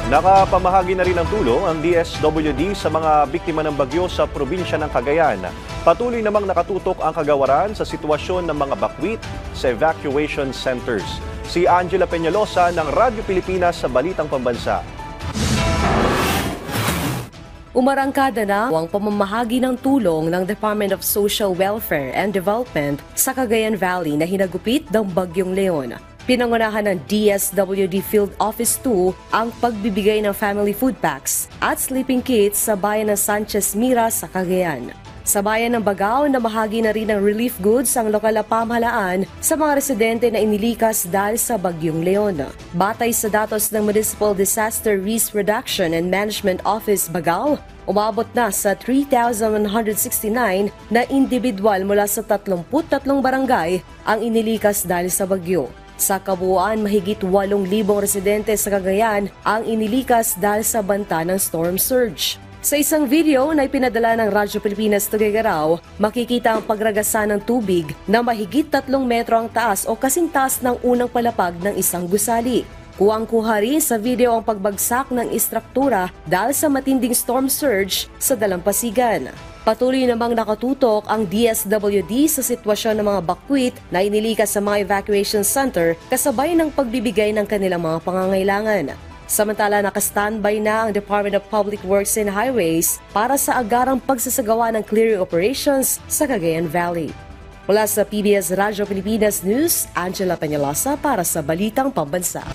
Nakapamahagi na rin ng tulong ang DSWD sa mga biktima ng bagyo sa probinsya ng Cagayan. Patuloy namang nakatutok ang kagawaran sa sitwasyon ng mga bakwit sa evacuation centers. Si Angela Peñalosa ng Radyo Pilipinas sa Balitang Pambansa. Umarangkada na ang pamamahagi ng tulong ng Department of Social Welfare and Development sa Cagayan Valley na hinagupit ng Bagyong Leon. Pinangunahan ng DSWD Field Office 2 ang pagbibigay ng family food packs at sleeping kits sa bayan ng Sanchez Mira sa Cagayan. Sa bayan ng Bagao, namahagi na rin ng relief goods ang lokal na pamahalaan sa mga residente na inilikas dahil sa Bagyong Leon. Batay sa datos ng Municipal Disaster Risk Reduction and Management Office Bagao, umabot na sa 3,169 na individual mula sa 33 barangay ang inilikas dahil sa bagyo. Sa kabuuan, mahigit 8,000 residente sa Cagayan ang inilikas dahil sa banta ng storm surge. Sa isang video na ipinadala ng Radyo Pilipinas Tuguegarao, makikita ang pagragasa ng tubig na mahigit 3 metro ang taas o kasing taas ng unang palapag ng isang gusali. Kuwang-kuha rin sa video ang pagbagsak ng istruktura dahil sa matinding storm surge sa dalampasigan. Patuloy namang nakatutok ang DSWD sa sitwasyon ng mga bakwit na inilikas sa mga evacuation center kasabay ng pagbibigay ng kanilang mga pangangailangan. Samantala, naka-standby na ang Department of Public Works and Highways para sa agarang pagsasagawa ng clearing operations sa Cagayan Valley. Mula sa PBS Radyo Pilipinas News, Angela Peñalosa para sa Balitang Pambansa.